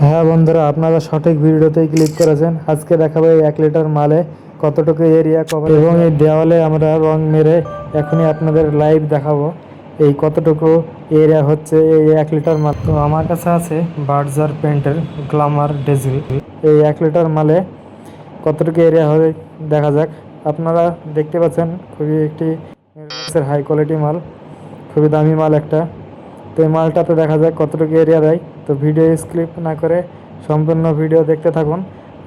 হ্যাঁ বন্ধুরা, আপনারা সঠিক ভিডিওতেই ক্লিক করেছেন। আজকে দেখাবো এই 1 লিটার মালে কতটুকু এরিয়া কভার এবং এই দেওয়ালে আমরা রং মেরে এখনই আপনাদের লাইভ দেখাবো এই কতটুকু এরিয়া হচ্ছে এই 1 লিটার মাল। তো আমার কাছে আছে বার্জার পেন্টের গ্লামার ডেজিল। এই 1 লিটার মালে কতটুকু এরিয়া হবে দেখা যাক। আপনারা দেখতে পাচ্ছেন খুবই একটি হাই কোয়ালিটি মাল, খুবই দামি মাল একটা। তো এই মালটাতে দেখা যাক কতটুকু এরিয়া দেয়। তো ভিডিও স্কিপ না করে সম্পূর্ণ ভিডিও দেখতে থাকুন।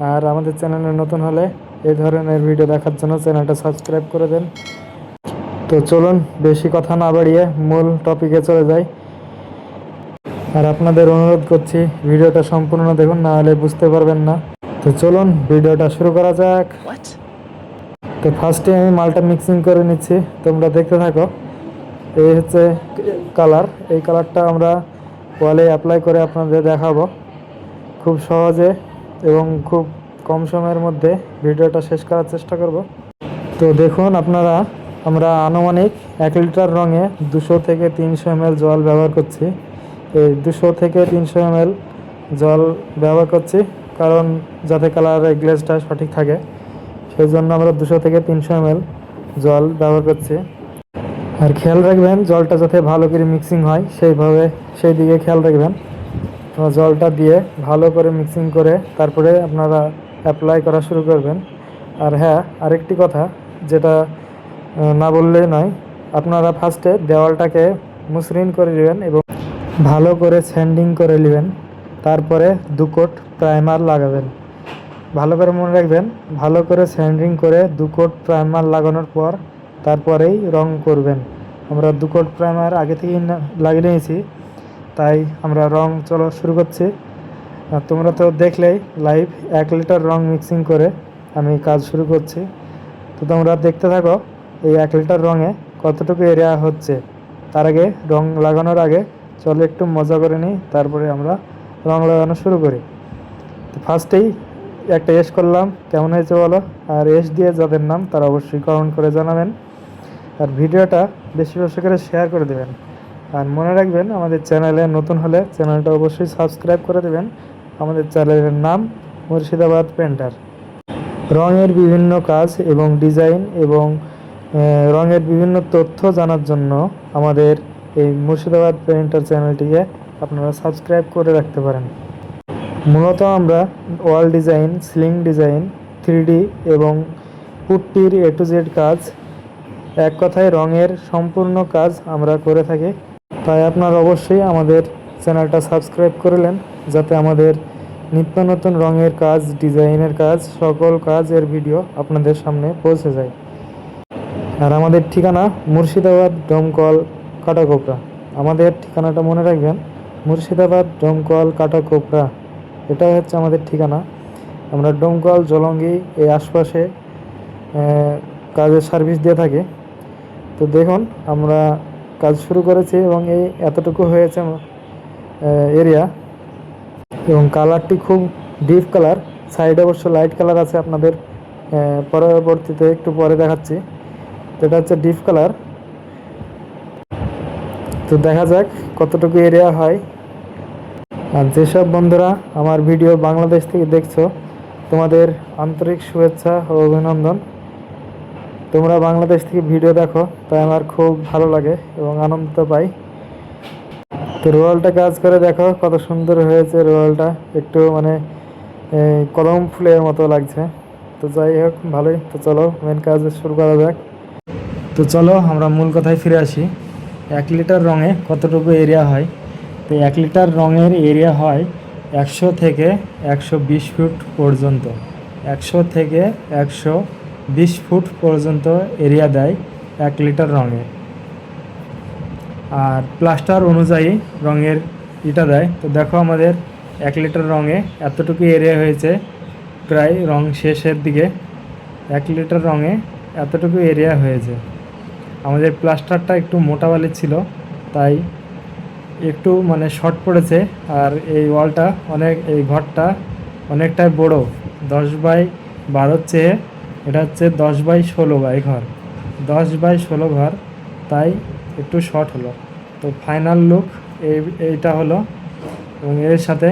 আর আমাদের চ্যানেলে নতুন হলে এই ধরনের ভিডিও দেখার জন্য চ্যানেলটা সাবস্ক্রাইব করে দেন। তো চলুন বেশি কথা না বাড়িয়ে মূল টপিকে চলে যাই। আর আপনাদের অনুরোধ করছি ভিডিওটা সম্পূর্ণ দেখুন, না হলে বুঝতে পারবেন না। তো চলুন ভিডিওটা শুরু করা যাক। তো ফার্স্টে আমি মালটা মিক্সিং করে নিচ্ছি, তোমরা দেখতে থাকো। এই হচ্ছে কালার, এই কালারটা আমরা ওয়ালে অ্যাপ্লাই করে আপনাদের দেখাবো খুব সহজে এবং খুব কম সময়ের মধ্যে ভিডিওটা শেষ করার চেষ্টা করব। তো দেখুন আপনারা, আমরা আনুমানিক 1 লিটার রঙে 200 থেকে 300 ml জল ব্যবহার করছি। এই 200 থেকে 300 ml জল ব্যবহার করছি কারণ যাতে কালারের গ্লেজটা সঠিক থাকে, সেই জন্য আমরা 200 থেকে 300 ml জল ব্যবহার করছি। আর খেয়াল রাখবেন জলটা যাতে ভালো করে মিক্সিং হয়, সেই দিকে খেয়াল রাখবেন। জলটা দিয়ে ভালো করে মিক্সিং করে তারপরে আপনারা অ্যাপ্লাই করা শুরু করবেন। আর হ্যাঁ, আরেকটি কথা যেটা না বললেই নয়, আপনারা ফার্স্টে দেওয়ালটাকে মসৃণ করে নেবেন এবং ভালো করে স্যান্ডিং করে নেবেন। তারপরে 2 কোট প্রাইমার লাগাবেন। ভালো করে মনে রাখবেন, ভালো করে স্যান্ডিং করে 2 কোট প্রাইমার লাগানোর পর তারপরেই রং করবেন। আমরা 2 কোট প্রাইমার আগে থেকেই লাগিয়ে নিয়েছি, তাই আমরা রং চলো শুরু করছি। তোমরা তো দেখলেই লাইভ 1 লিটার রং মিক্সিং করে আমি কাজ শুরু করছি। তো তোমরা দেখতে থাকো এই 1 লিটার রঙে কতটুকু এরিয়া হচ্ছে। তার আগে রং লাগানোর আগে চলো একটু মজা করে নিই, তারপরে আমরা রং লাগানো শুরু করি। তো ফার্স্টেই একটা এস করলাম, কেমন হয়েছে বলো। আর এস দিয়ে যাদের নাম তারা অবশ্যই কমেন্ট করে জানাবেন। আর ভিডিওটা বেশি বেশি করে শেয়ার করে দেবেন। আর মনে রাখবেন আমাদের চ্যানেলে নতুন হলে চ্যানেলটা অবশ্যই সাবস্ক্রাইব করে দেবেন। আমাদের চ্যানেলের নাম মুর্শিদাবাদ পেন্টার। রঙের বিভিন্ন কাজ এবং ডিজাইন এবং রঙের বিভিন্ন তথ্য জানার জন্য আমাদের এই মুর্শিদাবাদ পেন্টার চ্যানেলটিকে আপনারা সাবস্ক্রাইব করে রাখতে পারেন। মূলত আমরা ওয়াল ডিজাইন, সিলিং ডিজাইন, 3D এবং পুট্টির A to Z কাজ, এক কথায় রঙের সম্পূর্ণ কাজ আমরা করে থাকি। তাই আপনারা অবশ্যই আমাদের চ্যানেলটা সাবস্ক্রাইব করলেন যাতে আমাদের নিত্য নতুন রঙের কাজ, ডিজাইনের কাজ, সকল কাজের ভিডিও আপনাদের সামনে পৌঁছে যায়। আর আমাদের ঠিকানা মুর্শিদাবাদ, ডোমকল, কাটাকোপড়া। আমাদের ঠিকানাটা মনে রাখবেন, মুর্শিদাবাদ, ডোমকল, কাটাকোপড়া, এটাই হচ্ছে আমাদের ঠিকানা। আমরা ডোমকল, জলঙ্গি এই আশপাশে কাজের সার্ভিস দিয়ে থাকি। তো দেখুন আমরা কাজ শুরু করেছি এবং এই এতটুকু হয়েছে এরিয়া। এবং কালারটি খুব ডিপ কালার, সাইডে অবশ্য লাইট কালার আছে, আপনাদের পরবর্তীতে একটু পরে দেখাচ্ছি। তো এটা হচ্ছে ডিপ কালার। তো দেখা যাক কতটুকু এরিয়া হয়। আর যেসব বন্ধুরা আমার ভিডিও বাংলাদেশ থেকে দেখছো, তোমাদের আন্তরিক শুভেচ্ছা ও অভিনন্দন। তোমরা বাংলাদেশ থেকে ভিডিও দেখো, তাই আমার খুব ভালো লাগে এবং আনন্দ পাই। তো রোয়ালটা কাজ করে দেখো কত সুন্দর হয়েছে। রোয়ালটা একটু মানে কদম ফুলের মতো লাগছে। তো যাই হোক, ভালোই। তো চলো মেন কাজ শুরু করা যাক। তো চলো আমরা মূল কথায় ফিরে আসি। 1 লিটার রঙে কতটুকু এরিয়া হয়। তো 1 লিটার রঙের এরিয়া হয় 100 থেকে 120 ফুট পর্যন্ত। 100 থেকে 120 ফুট পর্যন্ত এরিয়া দেয় 1 লিটার রঙে। আর প্লাস্টার অনুযায়ী রঙের এটা দেয়। তো দেখো আমাদের 1 লিটার রঙে এতটুকু এরিয়া হয়েছে, প্রায় রং শেষের দিকে। 1 লিটার রঙে এতটুকু এরিয়া হয়েছে। আমাদের প্লাস্টারটা একটু মোটা বালির ছিল, তাই একটু মানে শর্ট পড়েছে। আর এই ওয়ালটা এই ঘরটা অনেকটাই বড়, 10x12 চেয়ে এটা হচ্ছে 10x16 ঘর, 10x16 ঘর, তাই একটু শর্ট হলো। তো ফাইনাল লুক এইটা হলো। এবং এর সাথে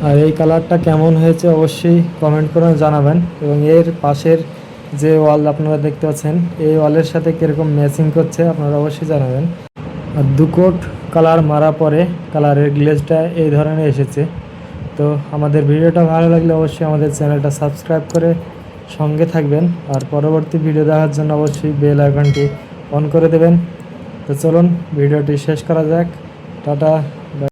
আর এই কালারটা কেমন হয়েছে অবশ্যই কমেন্ট করে জানাবেন। এবং এর পাশের যে ওয়াল আপনারা দেখতে পাচ্ছেন এই ওয়ালের সাথে কীরকম ম্যাচিং করছে আপনারা অবশ্যই জানাবেন। আর 2 কোট কালার মারা পরে কালারের গ্লেজটা এই ধরনের এসেছে। তো আমাদের ভিডিওটা ভালো লাগলে অবশ্যই আমাদের চ্যানেলটা সাবস্ক্রাইব করে সঙ্গে থাকবেন। আর পরবর্তী ভিডিও দেখার জন্য অবশ্যই বেল আইকনটি অন করে দেবেন। তো চলুন ভিডিওটি শেষ করা যাক। টাটা।